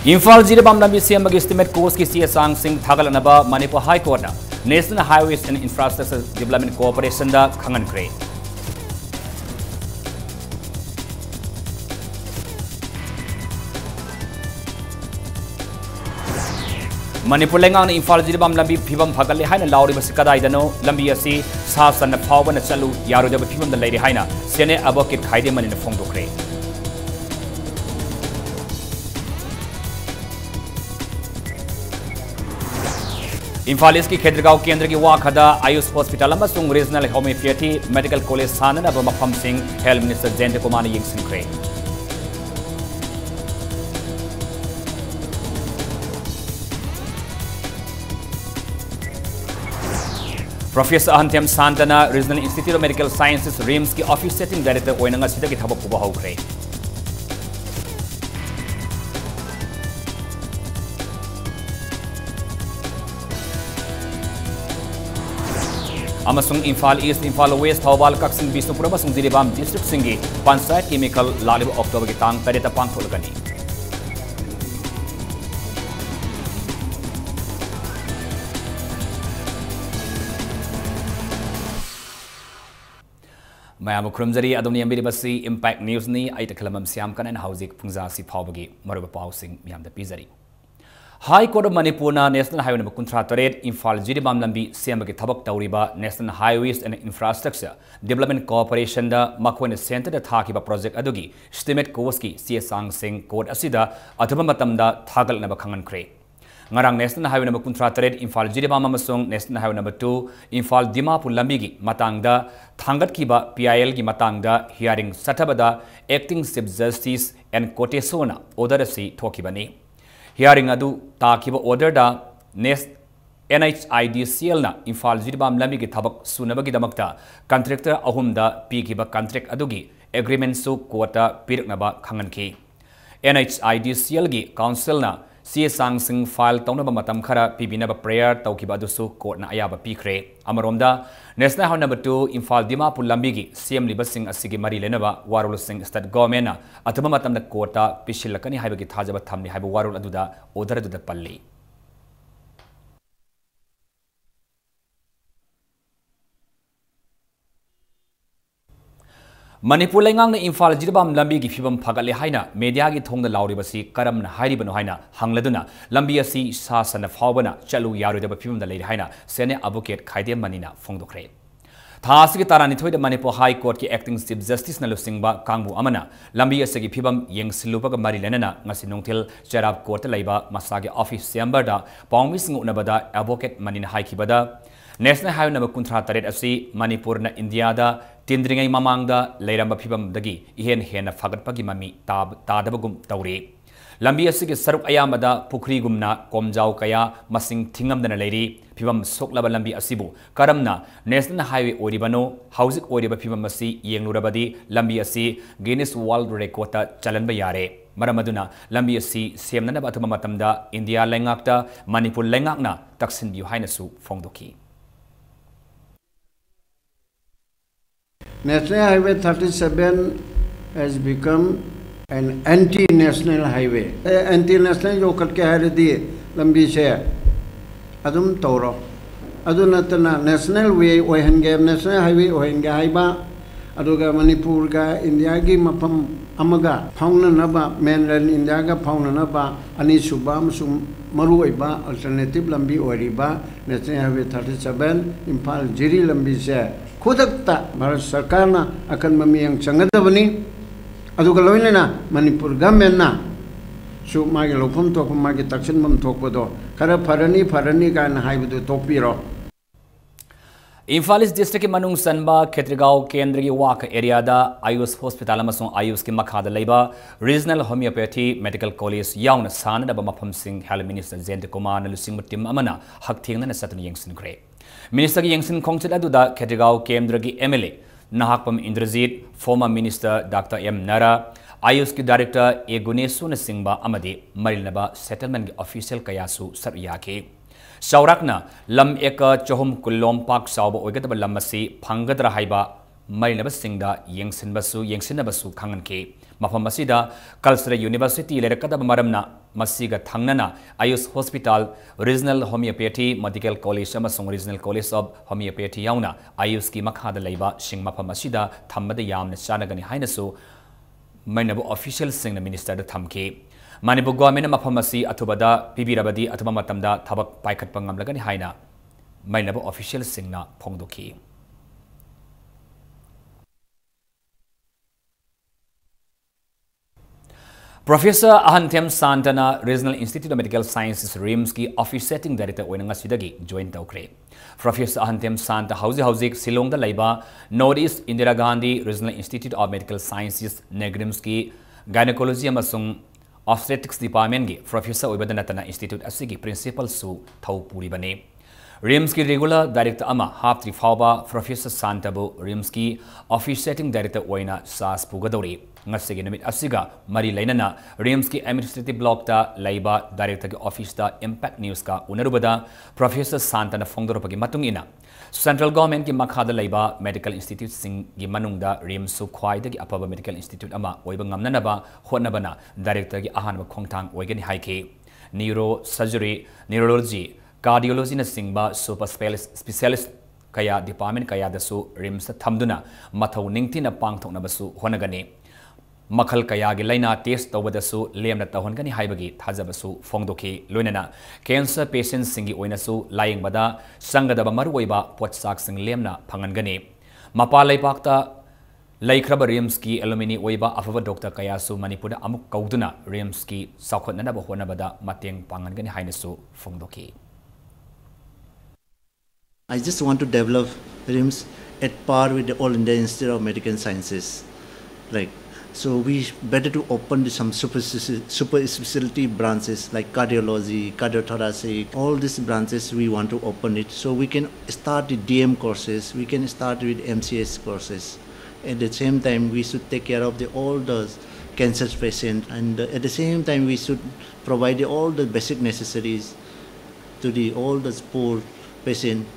Imphal Jiribam Lambi Siamagi estimate course ki CSang Singh Thagalanaba Manipur High Court na National Highways and Infrastructure Development Corporation da Khangan Kre. Manipur lengang na Imphal Jiribam Lambi Phibam Phagale haina lauri basikadai dano Lambi asi sa san na phawba na chalu yaru jab phibam da leiri haina sene abokit khaide manin phongdo kre. Imphal East की खेतरगांव केंद्र की वाखदा AYUSH hospital अमसुंग regional homoeopathy medical college सानना मफम Singh health minister Jayant Kumar ने यंगसिंख्रे professor Ahanthem सांतना regional institute of medical sciences RIMS की ऑफिस सेटिंग डायरेक्टर ओइनंगा सिदा की थबक पुबा हौख्रे अमसुंग इम्फाल ईस्ट इम्फाल वेस्ट थौबाल कक्सिंग बिष्णुपुर अमसुंग जिरीबाम डिस्ट्रिक्ट सिंगी पंचायत केमिकल लालिब अक्टोबर की तांग तरेता पांगथोलगनी मयाम खुरमजरी अदोनी अम्बिरिबसी इम्पैक्ट न्यूज नि आई तखलमम सियाम कनन हाउजिक पुंजासी फावबगी मरुब पाउसिंग मियाम द पिजरी high court of Manipur national highway number 53 Imphal Jiribam लंबी सेमबगी थबक तौरिबा national highways and infrastructure development corporation दा मखोइन सेंटर दा थाकिबा प्रोजेक्ट अदुगी एस्टिमेट कोर्स की सीएसआंग सिंह कोर्ट असिदा अथबा मतमदा थागलनबा खंगनख्रे ngarang national highway number 53 imphal jiribam amasung national highway number 2 imphal dimapur lambi gi matangda thangat kiba PIL gi matangda hearing satabada acting chief justice and kotesona order asi thokibani hearing adu takiba order da NHIDCL na imphal jiribam lambi gi thabak sunabagi damakta contractor ahum da pikiba contract adugi agreement su quota piraknaba khanganki NHIDCL gi council na CSAng Singh file taunaba matam khara pibinaba prayer taukiba adusu court na ayaba pikre amaromda national highway number 2 imphal dimapur lambi gi CM liba singh asigi mari lenaba warul singh state government na athaba matam na court ta pishilakani haibagi thajaba thamni haiba warul aduda order aduda palli Manipur lengang na Imphal Jiribam lambi gi phibam phagale haina media gi thongda lauribasi karamna hairibano haina hangladuna lambi asi sa sana phawbana chalu yaruidaba phibam da leiri haina sene advocate khaide manina phongdokhre thasigi tarani thoida Manipur High Court ki acting chief justice na lusingba kangbu amana lambi asigi phibam yengsilubaga mari lenana ngasi nongthil cherab court laiba masagi office chamber da pawmi sing unabada advocate manina haikibada National Highway number 53 asi Manipur na India da tindringai mamangda leiramba phibam dagi ihen hena fagatpagi mami tadabagum tauri lambi asigi saruk ayamada pukhri gumna komjau kaya masing thingamdana leiri phibam soklaba lambi asibu karamna National Highway oribano housing oriba phibam asi yenglurabadi lambi asi Guinness World Record ta chalanba yare maramaduna lambi asi semnana bathuma matamda India lengakta Manipur lengakna taksin biu haina su phongdoki National Highway 37 has become an anti-national highway. Anti-national जो करके है दिए लंबी से अदुम तौरो अदुना तना national way ओहनगे national highway ओहनगे हाइबा अदुगा Manipur का India की मफम अमगा fondant नबा mainland इंडिया का फाउंडन नबा अनिसुबा मसुम मरुइबा alternative लंबी ओरिबा national highway 37 इम्फाल जिरी लंबी से खुदकता भारत सरकार ना अकन ममियंग चंगदबनी अदुगा लोइनेना मणिपुर गवर्नमेंट ना सु मागे लोफम तोक मागे तक्सन मम थोकबदो खरा फरनी का हाइबदो तोकपिरो Imphal East District की मनुंग सनबा खेतरगांव केंद्र की वाक एरिया दा आयुष हॉस्पिटल अमसुंग आयुष की मखादा लेबा रीजनल होम्योपैथी मेडिकल कॉलेज याउन सानदबा मफम सिंह हेल्थ मिनिस्टर जयंत कुमार न लुसिंग टीम अमना हकथेंगना सतन यंगसिनख्रे मिनिस्टर की यंगसिन खोंगचत अदुदा खेतरगांव केंद्र की MLA Nahakpam Indrajit former minister doctor M Nara AYUSH की डायरेक्टर ए गुनेसु न सिंहबा अमदे मरिलनबा सेटलमेंट की ऑफिशियल कयासु सरयाके Saurakna lam eka chohum kulom pak sauba oigataba lam asi phanggadra haiba marinabasingda yengsinnabasu khanganki mafam asida Cultural University lerakadaba maramna masiga thangnana Ayush Hospital Regional Homeopathy Medical College amasung Regional College of Homeopathy yauna Ayush ki makhada leiba sing mafam asida thammada yamna chanagani hainasu mainabu official singna minister da thamki Manipur government mafam asi athubada pibirabadi athuba matamda thabak paikhatpa ngamlagani haina mainabu official singna phongdoki Professor Ahanthem Santana Regional Institute of Medical Sciences RIMS ki office setting director oinanga sidagi join tawkre Professor Ahanthem Santa hauzik Silong da laiba Northeast Indira Gandhi Regional Institute of Medical Sciences NEGRIMS ki gynecology amasung obstetrics department gi professor oibadanatana institute asigi principal su thawpuri bane RIMS ki regular director ama haptri fawba Professor Santabu RIMS ki office setting director oina sas pugadori ngasigi namit asiga mari lainana RIMS ki administrative block ta laiba director ki office ta impact news ka unarubada Professor Santana fongdoropagi matungina Central government ki makhada laiba medical institute sing gi manungda RIMS su khwaida gi apaba medical institute ama oiba ngamnanaba hotnabana director gi ahanba khongthang oigani haike neuro surgery neurology cardiology na singba super specialist kaya department kaya dasu RIMS thamduna mathau ningtina pangthokna basu honagani makhal kaya gi laina test tawadasu lemna tahongani haibagi thajabasu fongdoki loinana cancer patients singi oinasu lying bada sangadaba maruoiba potsak sing lemna phangangani mapalai pakta laikhraba RIMS ki alumni oiba afava doctor kaya su Manipur amuk kauduna RIMS ki sakhotna ba honabada mateng pangangani hainasu fongdoki I just want to develop RIMS at par with the All India Institute of Medical Sciences. So we better to open some super specialty branches like cardiology, cardiothoracic, all these branches we want to open it. So we can start the DM courses, we can start with MCS courses. At the same time, we should take care of all the cancer patients, and at the same time, we should provide all the basic necessities to all the poor patients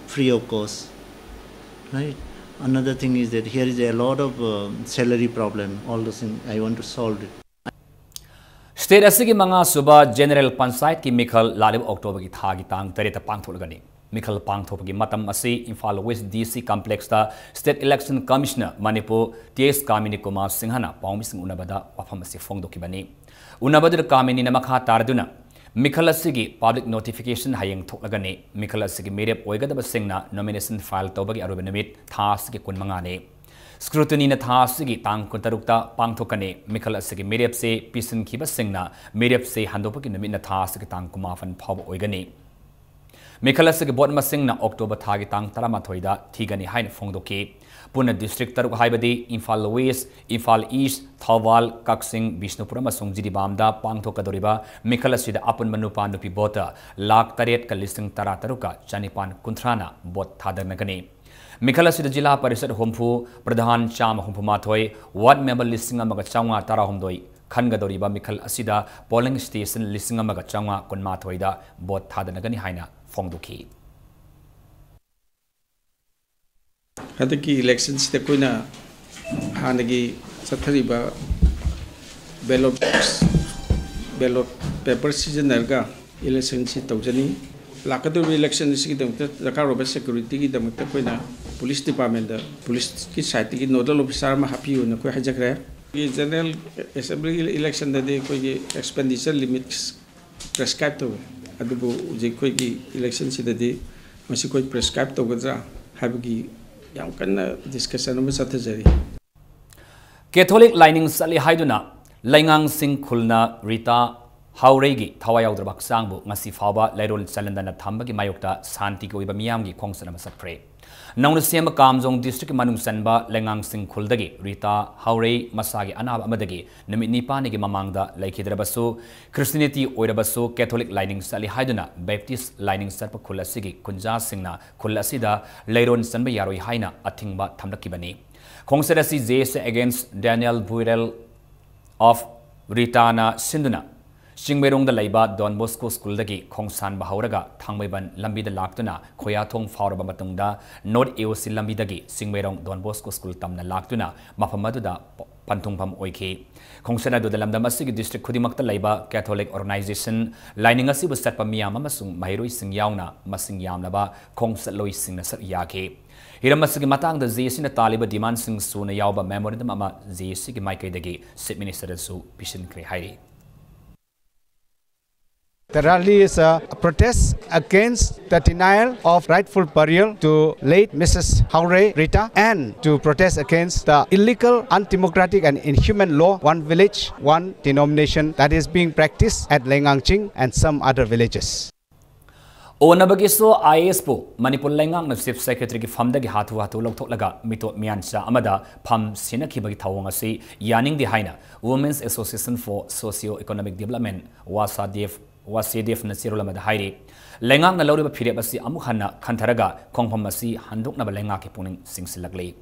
free of cost, right? Another thing is that here is a lot of salary problem. All those things I want to solve it. State asigi manga suba General Panchayat ki Mikhal lalib October ki thagi tang tareta pangtholgani Mikhal pangthopagi matam asi Imphal West DC complex ta State Election Commissioner Manipur TS Kamini Kumar Singhana pawmising unabada wafam asi fongdoki bani unabada Kamini namakha tarduna Mikhal asigi public notification hayeng thoklagani Mikhal asigi merep oigadaba singna nomination file tawbagi aruba namit thasigi kunmangane scrutiny na thasigi tang kuntarukta pangthokane Mikhal asigi merep se pisin khiba singna merep se handopagi namit na thasigi tang kumafan phawba oigani Mikhal asigi bot masingna October thagi tang 13 da thigani hain fongdoki Pune district taruk haibadi Imphal West, Imphal East, Thawal, Kaksing, Bishnupura masung Jiribamda pangthokadoriba Mikhal asida apun manupa nupi bota lakh taret ka listing tarataruka chanipan kuntrana bot thadanagani Mikhal asida jila parisad hompu pradhan cham hompu mathoi ward member listing amaga chawnga tara homdoi khangadoriba Mikhal asida polling station listing amaga chawnga kunmathoi da bot thadanagani haina fongduki Hadaki elections te koina hanagi sathariba ballot paper season erga election si tawjani lakadu election si damta zakaroba security ki damta koina police department da police ki site ki nodal officer ma happy na koi hajakra ki general assembly election da de koi expenditure limits prescribe to adubu je koi ki election si da de masi koi prescribe to gadra habagi yang kana discussion ma sathajari Catholic lining sali haiduna laingang sing khulna Rita Hauregi thawayawdra sangbu ngasi fawba lairol chalandana thambagi mayokta santi ko iba miyamgi khongsana masakre nauna sema kamjong district manung sanba laingang sing khuldagi Rita Haurei masagi anab amadagi namit nipani gi mamangda laikhidrabasu Christianity oirabasu Catholic lining sali haiduna Baptist lining sarpa khulasigi kunja singna khulasida lairon sanba yaroi haina athingba thamlakibani khongserasi JS against Daniel Buirel of Ritana Sinduna Singmerong da laiba Don Bosco School dagi Khongsan Bahauraga Thangmaiban lambi da laktuna Khoyathong fauraba matungda North AOC lambi dagi Singmerong Don Bosco School tamna laktuna mafamadu da Pantungpam oike Khongsana do dalam damasi district Kudimakta laiba Catholic Organization lining asi bu satpa miyam amasung mahiroi sing yauna masing yamlaba Khongsatloi sing na sat yake Hiramasigi matang da JC na taliba demand sing su na yauba memorandum ama JC ki maikai dagi Chief Minister su Pishin Kre Hairi. The rally is a protest against the denial of rightful burial to late Mrs. Haure Rita and to protest against the illegal, undemocratic and inhuman law, one village, one denomination that is being practiced at Lengangching and some other villages. Onabagiso IS po Manipur Lengang na Chief Secretary ki famda ki hatu lok laga mito miansa amada pham sina ki bagi thawang asi yaning di haina Women's Association for Socio-Economic Development WASEDF na sirula mada hairi Lengang na lawriba phirep asi amuk hanna khantaraga khongpham asi handuk na lenga ki puning singsilakli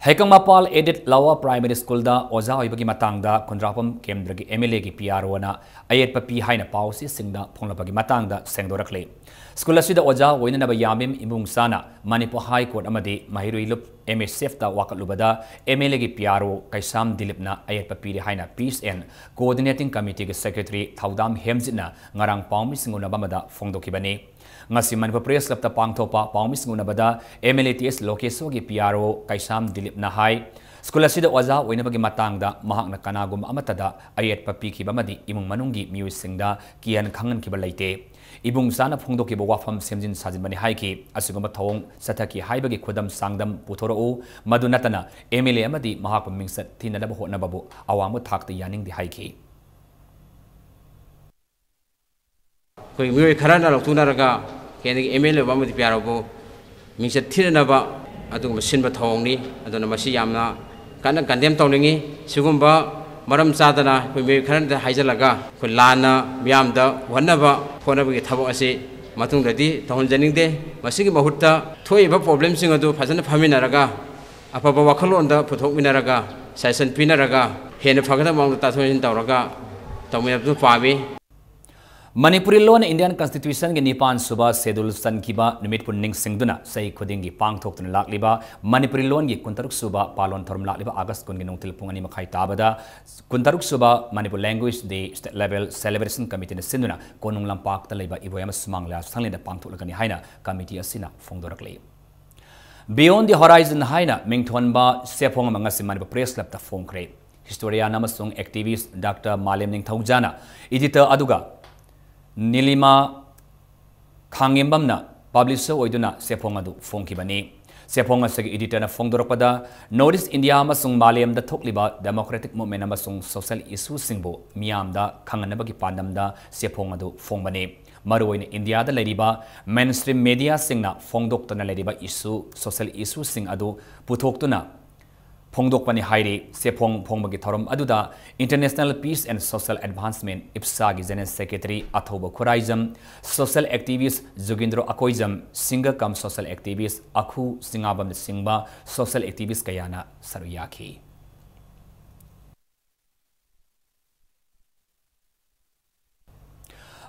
Hekang Mapal Edit Lawa Primary School da Oza Oibagi Matangda Kondrapam Kemdragi MLA ki PRO na Ayet Papi Haina Pausi Singda Ponglapagi Matangda Sengdorakle. School asida Oza Waina Naba Yamim Imbung Sana Manipur High Court Amadi Mahirui Lup MSF da Wakalubada MLA ki PRO Kaisam Dilipna Ayet Papi Haina Peace and Coordinating Committee ki Secretary Thaudam Hemzina Ngarang Paumi Singuna Bamada Fongdokibani. Ngasi Manipur Press Club ta pangthopa paumi singuna bada MLATS lokeso gi PRO Kaisam Dilip na hai School asida oza oina bagi matangda mahakna kanagum amatada ayet papi ki bamadi imung manunggi miu singda kian khangan ki balaite ibung sana phungdo ki bawafam semjin sajin bani hai ki asigoma thong sathaki haibagi khodam sangdam puthoro madunatana MLA amadi mahak mingsat thinada ba hotna babu awamu thakta yaning di hai ki koi mioi kharana loktunaraga kene MLA bamadi pyarabo mingsat thinaba adugum sinba thongni aduna masi yamna kana kandem tawlingi sigumba maram chadana koi mioi kharana haijalaga koi lana miyamda wanaba phonabagi thabok ase matungdadi tawhonjaningde masigi mahutta thoiba problem sing adu phajana phaminaraga apaba wakhalonda puthokminaraga session pinaraga hena phagada mangda tathoin tawraga tawminabdu pami Manipuri law na Indian Constitution ke Nipan Suba Schedule San Kiba Numit Punning Singduna Sai Khudingi Pangthok Tun Lakliba Manipuri law ki Kuntaruk Suba Palon Thorum Lakliba August Kun Ginung Tilpungani Makai Tabada Kuntaruk Suba Manipur Language Day State Level Celebration Committee na Sinduna Konung Lampak Taliba Iboyama Sumangla Sanglina Pangthok Lagani Haina Committee Asina Fongdorakli Beyond the Horizon Haina Mingthonba Sepong Mangasi Manipur Press Club ta Fongkre Historian Namasung activist Dr. Malem Ning Thaujana Editor Aduga Nilima Khangembamna publisher oiduna Sepong adu Fongkibani Sepong asagi editor na Fongdorapada Notice India amasung Malem da thokliba democratic movement amasung social issue singbo miyamda khanganabagi pandamda Sepong adu Fongbani Maruoina India da leriba mainstream media singna Fongdoktona leriba issue social issue sing adu puthoktuna Pongdokpani Hairi Sepong Pongbagi Thorum Aduda International Peace and Social Advancement IPSA gi General Secretary Athoba Khuraizam Social Activist Jugindro Akoizam Singer Kam Social Activist Akhu Singabam Singba Social Activist Kayana Saruyaki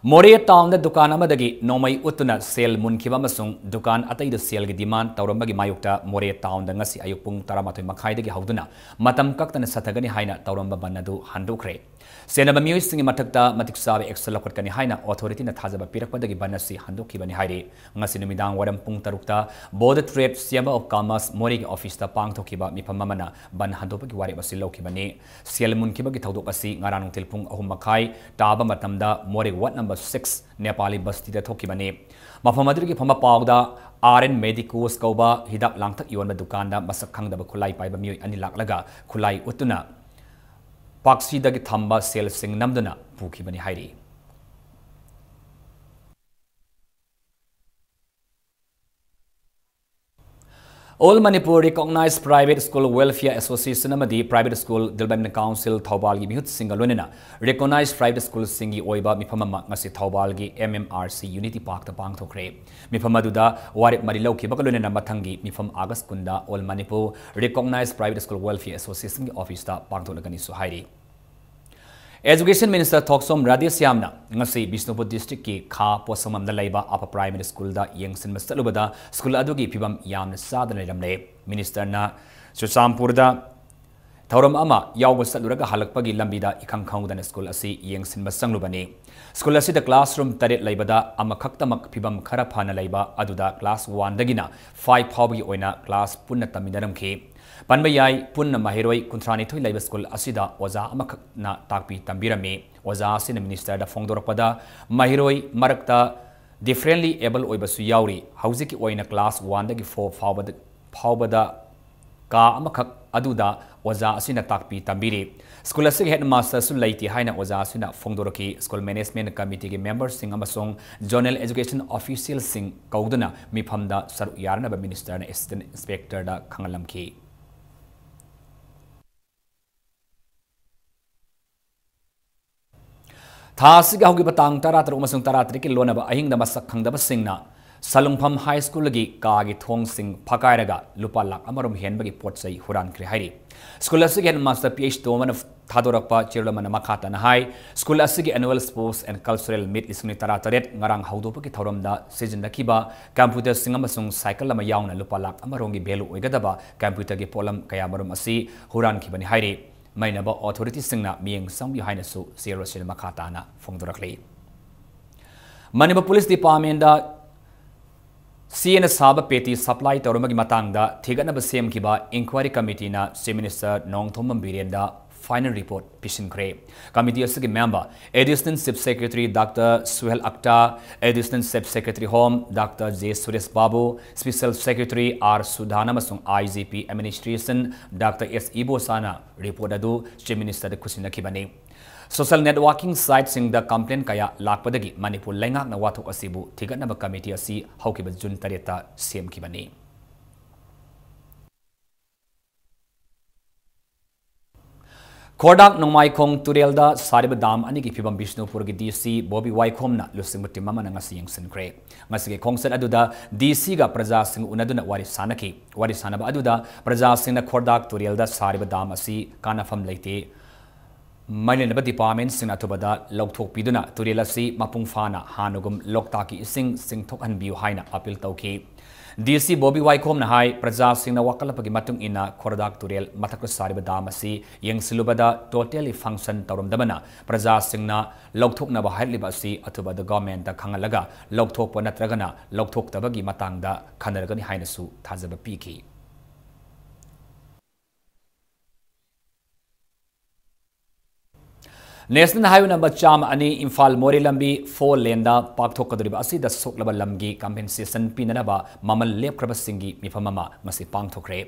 Moria town the dukan amadagi nomai utuna sale munkiba masung dukan atai the sale gi demand tawrambagi mayukta Moria town the ngasi ayukpung taramatoi makhai dagi hauduna matam kaktana sathagani haina tawramba banadu handukre senaba mioi singi mathakta matiksabe excelokot kani haina authority na thajaba pirakpadagi banasi handukibani haire ngasi numidang waram pung tarukta border trade Chamber of Commerce Moria gi office ta pangthokiba mipamamana ban handopagi wari basilokibani sale munkibagi thaudok asi ngaranung tilpung ahum makhai taba matamda Moria wat number 6 Nepali Basti da Thokibani Mafamadri ki Pama Pawda RN Medicos Kauba Hidak Langtak Yon Dukanda Masakhang da Kulai Paiba Mioi Anilak Laga Kulai Utuna Paksi da Thamba Sel Sing Namduna Pukibani Hairi All Manipur recognized private school welfare association amadi private school development council Thawbal gi mihut singa lonena recognized private school singi oiba mifamama ngasi Thawbal gi MMRC Unity Park ta pangthokre mifamaduda warip mari lauki bakalonena mathangi mifam August kunda All Manipur recognized private school welfare association gi office ta pangtholagani so hairi Education Minister Thoksom Radhisyamna ngasi Bishnupur District ki Kha Posamam da laiba Upper Primary School da yengsin masalubada school adugi phibam yamna sadana lamle Minister na Susampur da Thauram ama yawba saluraga halakpagi lambida ikhang khangudana school asi yengsin masanglubani school asi da classroom taret laibada ama khaktamak phibam khara phana laiba aduda class 1 dagina 5 phawbi oina class punna taminaramki Panbayai punna mahiroi kuntrani thoi laiba school asida oza amakna takpi tambirami oza sin minister da fongdorpada mahiroi marakta differently able oibasu yauri hauziki oina class 1 dagi 4 phawbada ka amakak aduda oza asina takpi tambiri school asig headmaster su laiti haina oza asina fongdoroki school management committee ge members sing amasong zonal education official sing kauduna miphamda saru yarna ba minister na assistant inspector da khangalamki Thasiga hogi batang taratar umasung taratar ki lona ba ahing da masak khang da basingna Salungpham High School gi ka gi thong sing phakairaga lupa lak amarom hen bagi pot sai huran kri hairi School asigi master PhD doman of Thadorakpa Chirlamana Makata na hai School asigi annual sports and cultural meet isuni tarataret ngarang haudopa ki thoram da season da kiba computer sing amasung cycle lama yauna lupa lak amarongi belu oigadaba computer gi polam kaya marom asi huran kibani hairi Mainaba authority singna miyeng sambi haina su zero sin makata na fongdorakli Manipur Police Department da CN Saba Peti supply Toromagi Matanga, Tigana Basem Kiba, Inquiry Committee na Chief Minister Nong Thomam Birenda, final report Pishin Kre. Committee Asigi member, Assistant Sub Secretary Dr. Suhel Akhtar, Assistant Sub Secretary Home Dr. J. Suresh Babu, Special Secretary R. Sudhana Masung IGP Administration Dr. S. Ibo Sana, report adu Chief Minister de Kusina Kibani. Social networking sites sing the complaint kaya lakpadagi Manipur lengak na wathok asibu thigatnaba committee asi haukiba June 3 sem kibani Kodak nongmai khong turelda sariba dam ani ki phibam Bishnupur gi DC Bobby Waikhom na lusingmutti mama na ngasi yengsin kre ngasi ge khongset aduda DC ga praja sing unaduna wari sanaba aduda praja sing na Kodak turelda sariba dam asi kanafam leite Mainaba department sing atubada lokthok piduna turelasi mapung fana hanugum loktaki sing thok anbiu haina appeal tauki DC Bobby Waikhom na hai praja sing na wakalapagi matung ina Kodak turel mathakra sariba damasi yengsilubada totally function tawramdamana praja sing na lokthok na bahailiba si atubada government da khangalaga lokthok pa natragana lokthok tabagi matangda khanaragani haina su thajaba piki National Highway number Cham ani Imphal Mori lambi 4 lane da pakthok kadriba asi da soklaba lamgi compensation pinanaba mamal lepkraba singi mifamama masi pangthokre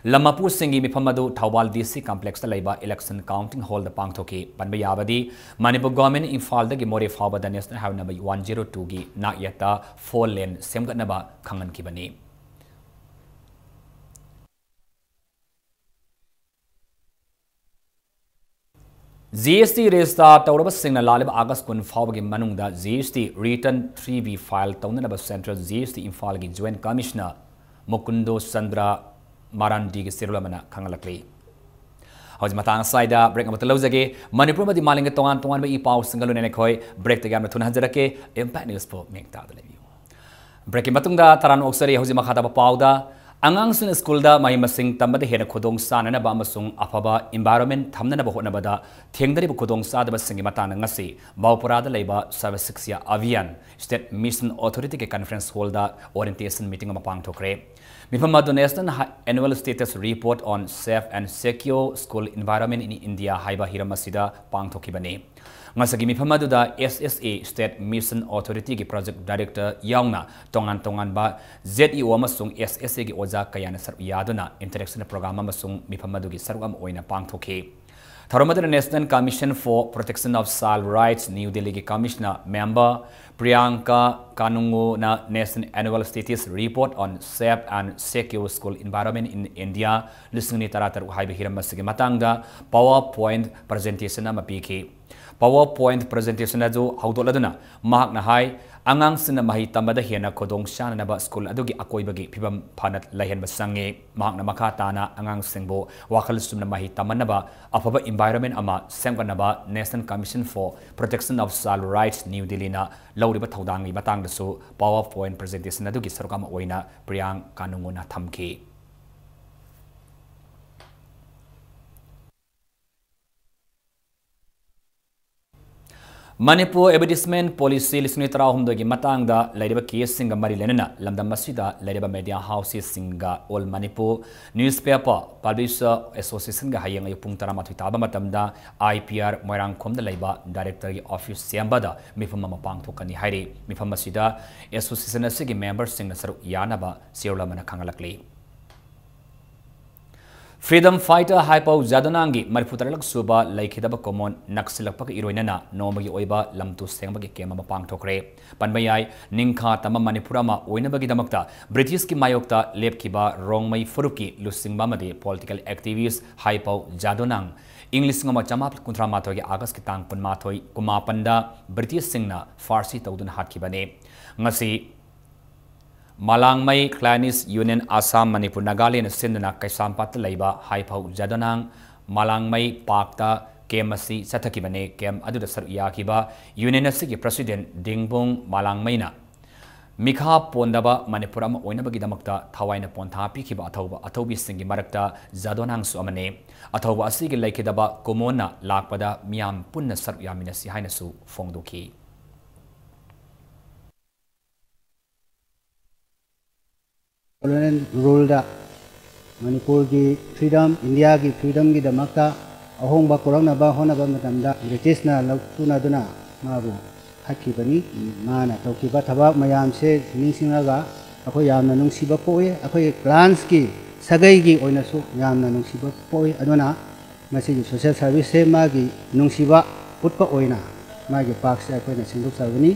Lamapur singi mifamadu Thawal DC complex da laiba election counting hall da pangthoki panba yabadi Manipur government Imphal da gi Mori Phawba da National Highway number 102 gi na yata 4 lane semgatnaba khangan kibani GST register tawraba singna lalib August kun fawgi manungda GST return 3B file tawnaba Central GST Imphal gi Joint Commissioner Mukundo Sandra Marandi gi sirlamana khangalakli Hoj matang saida break amatalauzage Manipur madi malinga tongan ba ipaw singalu nene khoi break te gamna thun hajarake impact news po mekta dalebi break matungda taran oksari hoji makhata ba pawda Angang sin school da mai masing tambada hena khodong sanana ba amasung afaba environment thamnana ba honabada thengdari ba khodong sa da singi matana ngasi Baupura da leiba service siksia avian state mission authority ke conference hall da orientation meeting ma pang thokre mifamadu national annual status report on safe and secure school environment in India haiba hiramasida pang thokibani Ngasagi mifamadu da SSA State Mission Authority ki project director yaungna tongan ba ZEO amasung SSA ki oja kayana sar yaduna interaction program amasung mifamadu ki sarugam oina pangthoki Tharomadana National Commission for Protection of Child Rights New Delhi ki commissioner member Priyanka Kanungo na National Annual Status Report on Safe and Secure School Environment in India listening ni taratar haibe hiramasigi matangda PowerPoint presentation ama piki PowerPoint presentation adu haudoladuna mahakna hai angang sina mahi tamada hena khodong shananaba school adugi akoibagi phibam phanat lahenba sange mahakna makha tana angang singbo wakhal sumna mahi tamanaba afaba environment ama semganaba National Commission for Protection of Child Rights New Delhi na lawriba thodang li matang dasu PowerPoint presentation adugi sarukam oina Priyang Kanunguna thamki Manipur Advertisement Policy Lisni Trahumdogi Matanga, Ladeba Kies Singa Marilena, Lambda Masida, Ladeba Media Houses Singa, All Manipur, Newspaper, Publisher Association Gahayang Punktara Matitaba Matamda, IPR, Moirang Kom the Labor, Directory Office Siambada, Mifama Pang Tokani Hari, Mifamasida, Association Sigi members Singa Saru Yanaba, Sierra Manakangalakli. Freedom Fighter Hypo Zadonangi, Mariputaralak Suba, Lake Hidaba Common, Naxilapaka Iroinana, Nomagi Oiba, Lamtu Sengagi Kema Pang Tokre, Panbayai, Ninka Tama Manipurama, Oinabagi Damakta, British Ki Mayokta, Lepkiba, Rongmai Furuki, Lusing Mamadi, political activist Hypo Zadonang, English Ngama Chamap Kuntramato Agas Kitang Punmatoi, Kumapanda, British Singna, Farsi Taudun Hatkibane, Ngasi. Malangmai Clanis Union Assam Manipur Nagaland Sindana Kaisampat Laiba Haipau Jadonang Malangmai Pakta Kemasi Satakibane Kem Aduda Yakiba Union Siki President Dingbong Malangmaina Mikha Pondaba Manipuram Oinabagidamakta Tawaina Ponta Pikiba Atoba Atobi Singi Marakta Jadonang Suamane Atoba Asigi Laikidaba Komona Lakpada Miam Punna Saryaminasi Hainasu Fongdoki colonial rule da Manipur ki freedom India ki freedom ki damakta ahong ba korang na ba hona ba matamda British na lautuna duna mabu hakki bani mana tauki ba thaba mayam se ningsingaga akoi yamna nungsiba poe akoi clans ki sagai gi oina su yamna nungsiba poe aduna masi social service se magi nungsiba putpa oina magi parks akoi na sinduk sarvani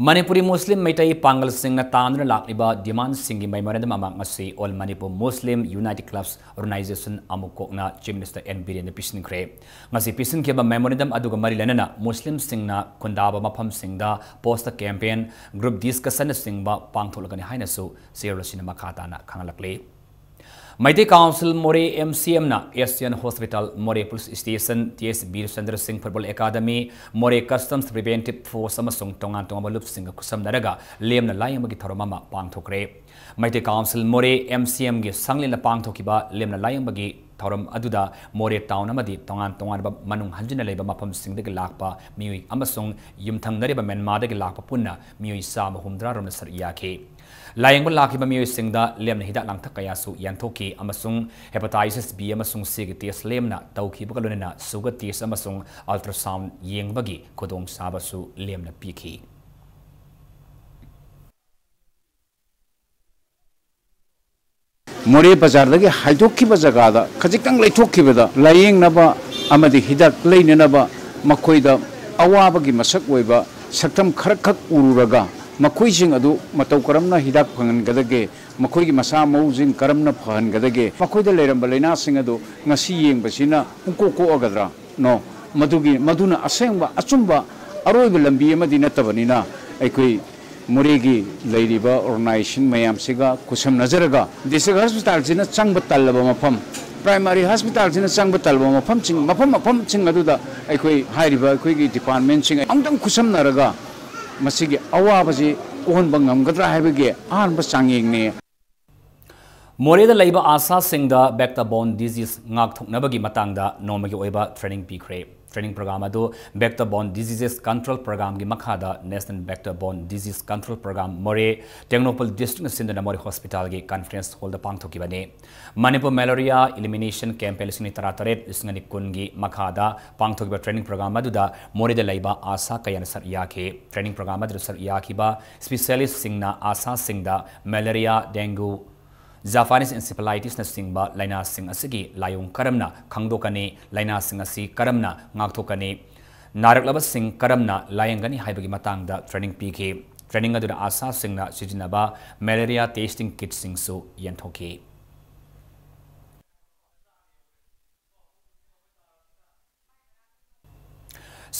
Manipuri Muslim Maitai Pangal Singh na Tandra Lakliba Demand Singi Memorandum among Asi All Manipur Muslim United Clubs Organization Amukok na Chief Minister N. Biren Pisin Kre. Ngasi Pisin Kiba Memorandum Aduga Marilena Muslim Singh na Kundaba Mapam Singda Poster Campaign Group Discussion Singba Pangtolagani Hainasu Sierra Cinema Katana Kangalakle. Maite Council More MCM na Asian Hospital More Police Station TS Bir Chandra Singh Football Academy More Customs Preventive Force Amasung Tongan Tongabalup Singh Kusam Naraga Lem na Layang Bagi Tharomama Pangthokre Maite Council More MCM gi Sanglin na Pangthokiba Lem na Layang Bagi Thorom Aduda More Town Amadi Tongan Tongan Manung Hanjina Leba Mapam Singh de Lakpa Miui Amasung Yumthang Nariba Menma de Lakpa Punna Miui Sam Humdra Rom Sar Yake Layang Laki Bamio Singda, Lem Hida Langtakayasu, Yantoki, Amasung, Hepatitis B, Amasung Sigitis, Lemna, Tauki Bagaluna, Sugatis, Amasung, Ultrasound, Ying Bagi, Kodong Sabasu, Lemna Piki. More Bazardagi, Haidoki Bazagada, Kazikang Latoki Bada, Laying Naba, Amadi Hidak, Lane Naba, Makoida, Awabagi Masakweba, Satam Karakak Ururaga. Makuising adu matau karamna hidak phangan gadage makoi gi masa maujing karamna phan gadage makoi da leram balena sing adu ngasi yeng basina unko ko agadra no maduna asengba achumba aroi lambi amadi natabani aikoi muregi leiriba organization mayam siga kusam nazaraga district hospital jina changba talaba mafam primary hospital jina changba talaba mafam ching adu da aikoi hairiba aikoi gi department sing amdang kusam naraga Masigi Awabazi, Ohan Bangam, Gadra Habige, An Basanging ne. More the labor Asa Singda, Bacta Bone Disease, Ngak Nabagi Matanga, Nomagi Oiba, Training P. Training Program Ado, Vector Borne Diseases Control Program Gi Makhada, National Vector Borne Disease Control Program, More, Technopol District Sindana More Hospital Gi Conference Hold the Pangtokibane. Manipur Malaria Elimination Campaign Lisini Tarataret, Lisingani Kungi, Makhada, Pangtokiba Training Program Aduda, More the Laiba Asa Kayan Sar Yake, Training Program Adu Sar Yakiba, Specialist Singna Asa Singda, Malaria, Dengue, Japanese encephalitis na singba laina sing asigi layong karamna khangdokani laina sing asi karamna ngakthokani naraklaba sing karamna layangani haibagi matangda training pk training aduna asa singna sijinaba malaria testing kit singsu yanthoki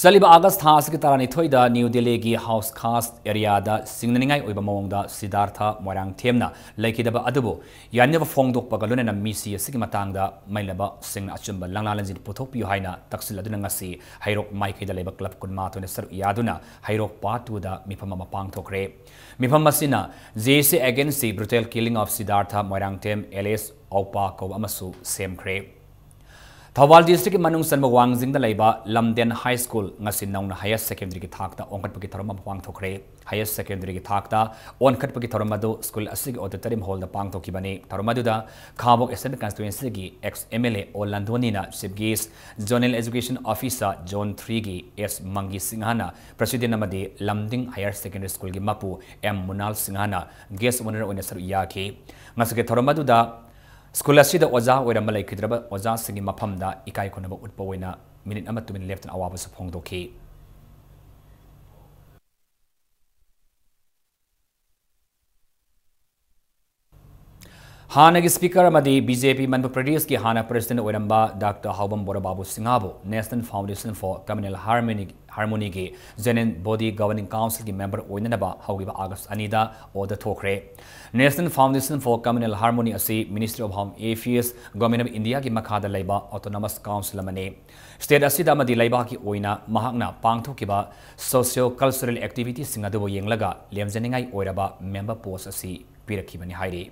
Saliba August Thas ki tarani thoida New Delhi gi House Khas area da singningai oiba mawngda Siddhartha Moirang Themna laikidaba adubo yaneba fongdok pagalone na misi asigi matangda mailaba sing achumba langlalanjin puthok piu haina taksil aduna ngasi hairok maikida leba club kunma to ne sar yaduna hairok part 2 da mifama mapang thokre mifam masina JC against the brutal killing of Siddhartha Moirang Them LS Aupa ko amasu same kre Thawal district manung sanba wangjing da laiba Lamden High School ngasin nauna higher secondary ki thakta onkat pagi tharama pang thokre higher secondary ki thakta onkat pagi tharama do school asig auditorium hall da pang thokibani tharama du da Khabok Assembly constituency gi ex MLA Olandoni na chief guest zonal education officer John 3 gi S Mangi Singhana president amadi Lamding higher secondary school gi mapu M Munal Singhana guest owner oina saru yaki ngasake tharama du da School asida oza oiramba laikidraba oza singi maphamda ikai khonaba utpa oina minute ama 2 minute left an awaba sa phongdoki Hana ki speaker amadi BJP Manipur Pradesh ki Hana president oiramba Dr. Haubam Borababu Singhabu National Foundation for Communal Harmony ki Zenin Body Governing Council ki member oinanaba haugiba August anida order thokre National Foundation for Communal Harmony asi Ministry of Home Affairs Government of India ki makhada laiba Autonomous Council amane State asida amadi laiba ki oina mahakna pangthokiba socio cultural activities singadu yenglaga lemjaningai oiraba member post asi pirakibani hairi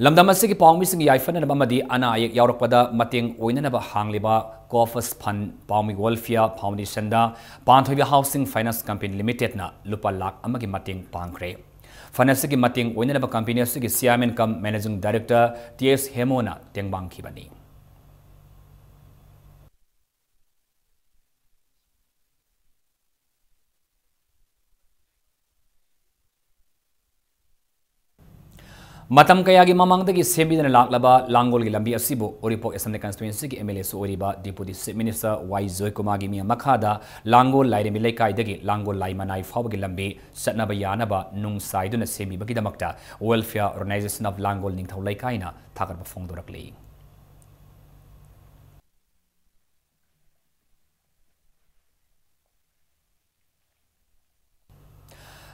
Lamdamasi ki pawmi sing yaifan na bamadi ana ayek yaurakpada mating oina na ba hangliba Coffers Fund Pawmi Welfare Foundation da Panthoibi Housing Finance Company Limited na lupa lakh amagi mating pangkre finance ki mating oina na ba company asigi chairman cum managing director TS Hemona tengbang khibani Matam kaya gi mamangdagi sembidana laklaba langol gi lambi asibu Oripok Assembly constituency gi MLA so oriba deputy chief minister Y Joy Kumar gi mi makhada langol laire mi lekai dagi langol lai manai fawgi lambi satnaba yanaba nung saiduna sembi bagi damakta welfare organization of langol ningthau leikaina thakat ba phongdorakli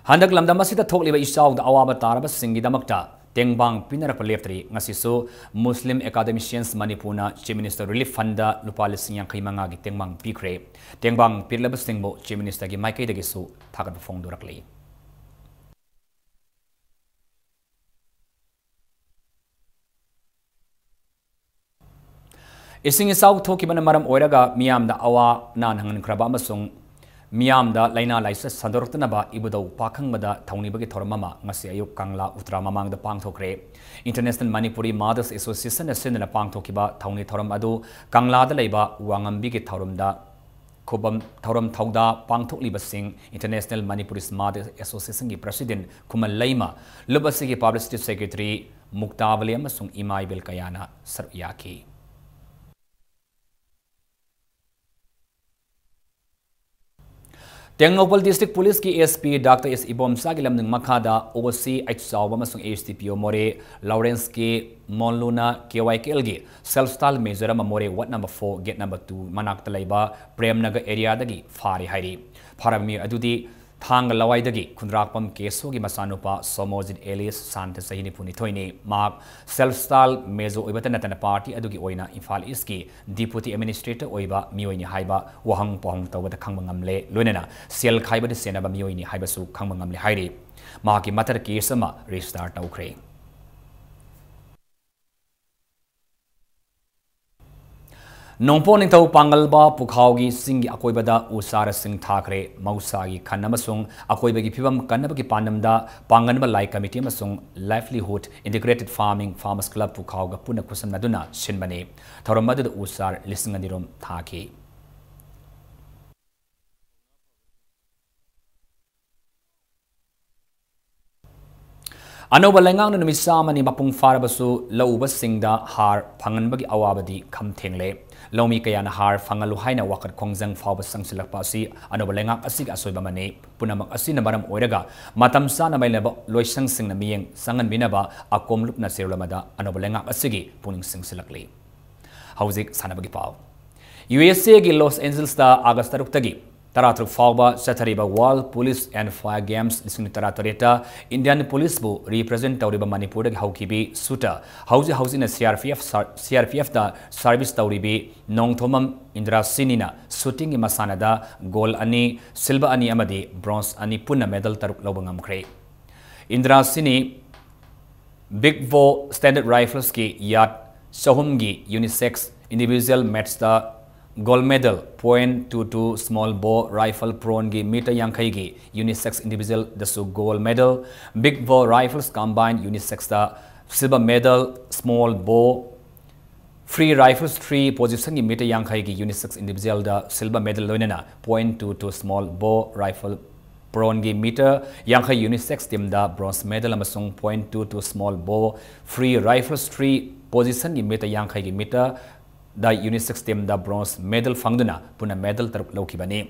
Handak lamdam asida thokliba isau da awaba taraba singi damakta Tengbang pinarapa leftri ngasiso Muslim academicians Manipuna Chief Minister Relief Fund lupa lising yang kaimanga gi tengbang pikre tengbang pirlaba singbo Chief Minister gi maikai dagi su thakat phongdorakli Ising isau thokibana maram oiraga miyamda awa nan hangan khraba amasung Miyamda laina laisa sandoraktanaba ibudau pakhangmada thaunibagi thoramama ngasi ayuk kangla utra mamangda pangthokre International Manipuri Mothers Association asenna pangthokiba thauni thoram adu kanglada leiba wangambi gi thorumda khobam thoram thauda pangthokliba sing International Manipuri Mothers Association gi president Kumal Laima lubasi gi publicity secretary Muktavali amasung Imai Belkayana saryaki Tengnopal District Police ki SP Dr. S. Ibom Sagilam ng Makada OC Aichawa masung HTPO More Lawrence ki Monluna KYKL gi self-style measure More Wat number 4 gate number 2 Manak Talayba Premnaga area dagi Fari Hairi Parami Adudi Thang Lawai dagi Kundrakpam Keso gi Masanupa Somojid Elias Santa Sahini Punitoini Mark self-style mezo Ibatanatana party adugi oina Infal Iski Deputy Administrator Oiba Mioini Haiba Wahang Pong Tawada Kangmangamle Lunena Sel Khaiba de Senaba Mioini Haibasu Kangmangamle Hairi Maki Matar Kesama restart Ukre Nongpon ning tau pangalba pukhawgi singi akoibada usara sing thakre mausagi khannamasung akoibagi phibam kannabagi panamda panganba lai committee amasung livelihood integrated farming farmers club pukhawga puna kusam naduna sinbani thoramadu usar lisinganirom thaki Anoba lengang no misamani mapung farabasu lauba singda har phanganbagi awabadi khamthengle Lomi kayana har fangalu haina wakat kongjang fawba sangsilakpa asi anoba lengak asig asoiba mane punamak asina maram oiraga matam sana mailaba loisang singna miyeng sangan binaba akomlup na serulamada anoba lengak asigi puning singsilakli hauzik sanabagi pau USA gi Los Angeles da August 6 tagi Taratruk Fauba Satariba World Police and Fire Games Lisung Taratoreta Indian Police bu represent Tauriba Manipur Haukibi Suta Hausi na CRPF da service Tauribi Nong Thomam Indra Sinina shooting i Masanada gold ani silver ani amadi bronze ani punna medal taruk lobangam kre Indra Sini Big Vo Standard Rifles ki Yat Sohumgi Unisex individual match da gold medal .22 small bow rifle prone gi meter yankai gi unisex individual dasu gold medal big bow rifles combined unisex da silver medal small bow free rifles 3 position gi meter yankai gi unisex individual da silver medal loinena .22 small bow rifle prone gi meter yankai unisex team da bronze medal amasung .22 small bow free rifles 3 position gi meter yankai gi meter da unisex team da bronze medal fangduna puna medal taruk laukibani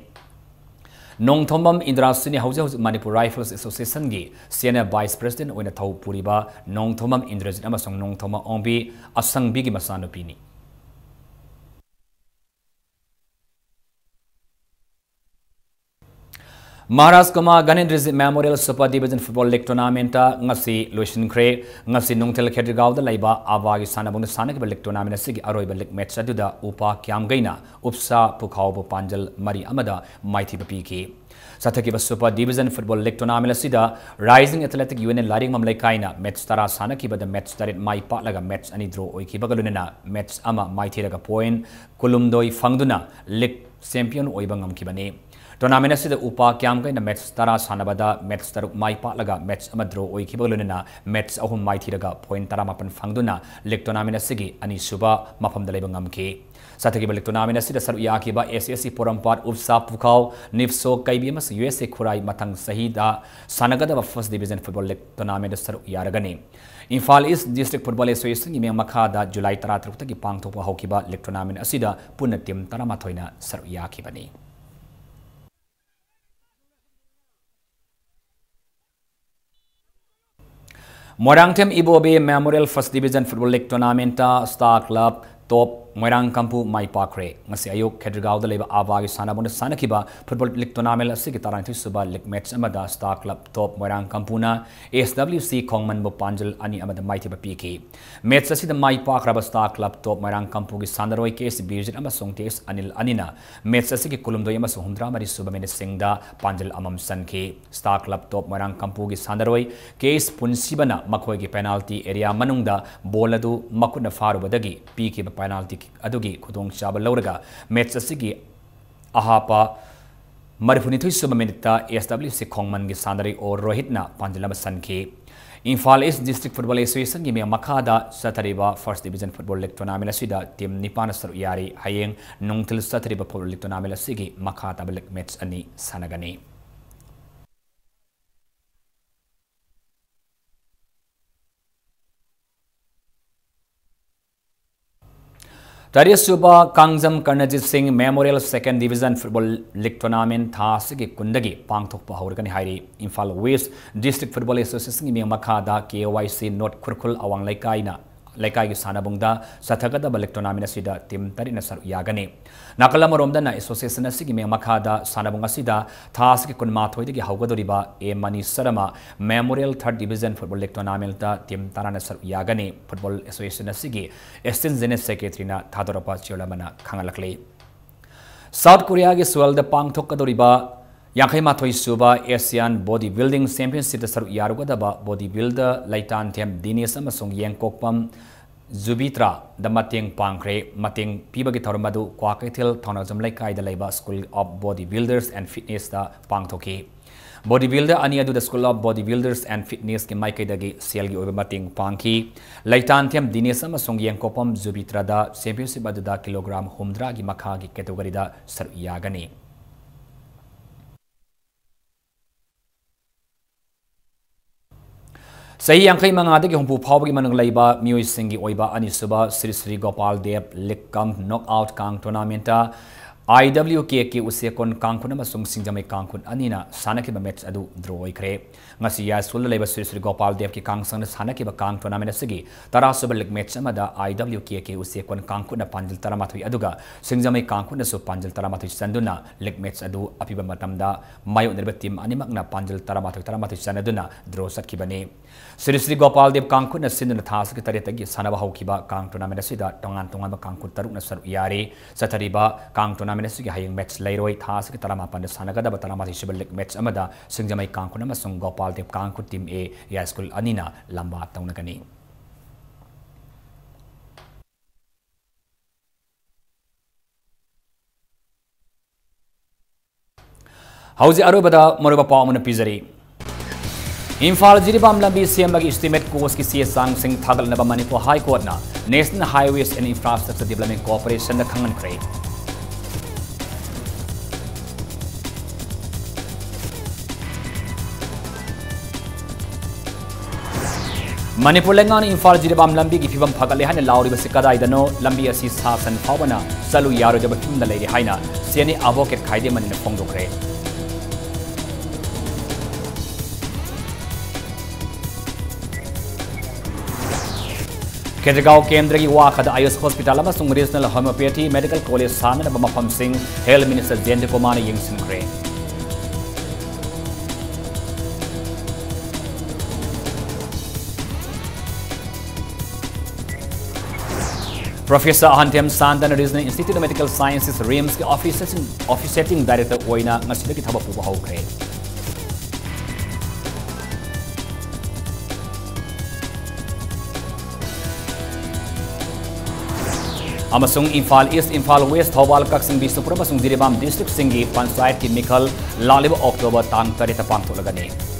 Nong Thomam Indra Sini Hausa Manipur Rifles Association gi Senior Vice President oina thau puriba Nong Thomam Indrajit amasong Nong Thoma Ongbi asangbi gi masanupini Maharashtra Ganendra Memorial Super Division Football League Tournament ngasi Lucian Kre ngasi Nongtel Khetrigao da laiba awagi sanabung sanaki League Tournament sigi aroiba league match aduda upa kyam gaina upsa pukhau bu panjal mari amada maithi piki Sathaki Super Division Football League Tournament sida Rising Athletic UN Laring Mamlai kaina match tara sanaki bada match tarit mai pa laga match ani draw oiki bagalunena match ama maithi laga point kulumdoi fangduna league champion oibangam kibani Tournament asida upa kyam kai na match tara sanabada match taruk mai pa laga match ama draw oiki balunena match ahum mai thiraga point tara mapan fangduna league tournament asigi ani suba mafam dalai ngamki Sathaki league tournament asida saru yakiba SSC Porampar Upsa Pukhau Nifso Kaibi mas USA Khurai matang sahida sanagada first division football league tournament saru yaragani Imphal East District Football Association gi Makada July 13 tagi pangthokpa hokiba league tournament asida punna team taramatoina saru yakibani Moirangthem Ibobe Memorial First Division Football League Tournament Star Club Top Moirang Kampu Mai Pakre ngasi ayuk Khetrigao da leba awagi sanabon sanakiba Football League Tournament asigi taranthi suba league match amada Star Club Top Moirang Kampuna SWC Kongman bo Panjal ani amada maiti ba piki match asida Mai Pakraba Star Club Top Moirang Kampu gi Sandaroi case Birjit amasong tes Anil Anina match asigi Kulumdoi amasong Humdra mari suba mene singda Panjal amam sanki Star Club Top Moirang Kampu gi Sandaroi case punsibana makhoi gi penalty area manungda boladu makuna farubadagi piki ba penalty adugi khudong chaba lauraga match asigi ahapa marfunithui suma minute SWC Kongman gi Sandari or Rohitna Panjalama Sanke Imphal East District Football Association gi Makada Satariba First Division Football League Tournament asida team Nipana saru yari hayeng Nongtil Satariba Football League Tournament asigi Makada league match ani sanagani Suba Kangjam Karnajit Singh Memorial Second Division Football League Tournament Thasigi Kundagi Pangthokpa Haurgani Hairi Imphal West District Football Association gi Makada KYC Not Kurkul Awang Laikai gi Sanabungda Sathagada League Tournament asida team tarina saru yagani Nakalamaromda na association asigi Makada Sanabunga sida Thasigi Kunmathoi gi Haugadoriba A Mani Sarama Memorial Third Division Football League Tournament ta team tarana saru yagani Football Association asigi Assistant General Secretary na Thadorapa Cholamana Khangalakle South Korea gi Seoul da Pangthokadoriba Yankai Mathoi Suba Asian Bodybuilding Championship da saru yarugadaba bodybuilder Laitan Them Dinesh amasong Yengkokpam Zubitra da mateng pangkre mateng pibagi tharmadu Kwakaithil Thonajam Laikai da laiba School of Bodybuilders and Fitness da pangthoki Bodybuilder ani adu da School of Bodybuilders and Fitness ki maikai dagi sel gi oiba mateng pangki Laitan Them Dinesh amasong Yengkokpam Zubitra da championship adu da kilogram humdra gi makha gi category da saru yagani Sahi Yankai Mangada Humpu Pawgi Manang Laiba, Mui Singi Oiba Anisuba, Sri Sri Gopal Dev, Likam Knockout Kang Tournamenta, IWK ke usekon kangkun amasung singjamai kangkun anina sanakiba match adu draw oikre ngasi ya sul leba Sri Gopal Dev ki kangsang sanakiba kang tournament asigi tarasuba lig match amada IWK ke usekon kangkun na panjil taramathui aduga singjamai kangkun su panjil taramathui sanduna lig match adu apiba matamda mayo nerba team animakna panjil taramathui sanaduna draw satkibani Sri Gopal Dev kangkun na sinduna thas ki taretagi sanaba haukiba kang tournament asida tongan kangkun taruk na saru yari satariba kang tournament Manipur hayang match lairoi thas ki tarama pan sanagada batarama sibal match amada singjamai kangkun amasung Gopal Dev kangkun team A ya school anina lamba taunagani hauji arubada moroba pawmuna pizari Imphal Jiribam Lambi CMBagi estimate course ki CSang sing thagal naba Manipur High Court na National Highways and Infrastructure Development Corporation na khangan kre Manipur lengan Imphal Jiribam Lambi ki phibam phagale haina lauri basi kadai dano lambi asi sasan phawna salu yaro jaba thumda leiri haina seni advocate khaide manina phongdokre Kedragaon Kendra ki wakhada Ayus Hospital amasung Regional Homeopathy Medical College sana na mafam sing Health Minister Jendra Kumar yingsinkre Professor Ahantiam Sandan Regional Institute of Medical Sciences RIMS ki office director oina ngasida ki thaba puba haukre Amasung Imphal East, Imphal West, Thawal Kaksing Bisnupur amasung Jiribam district singi panchayat ki mikhal laliba October tang 30 pangtholagani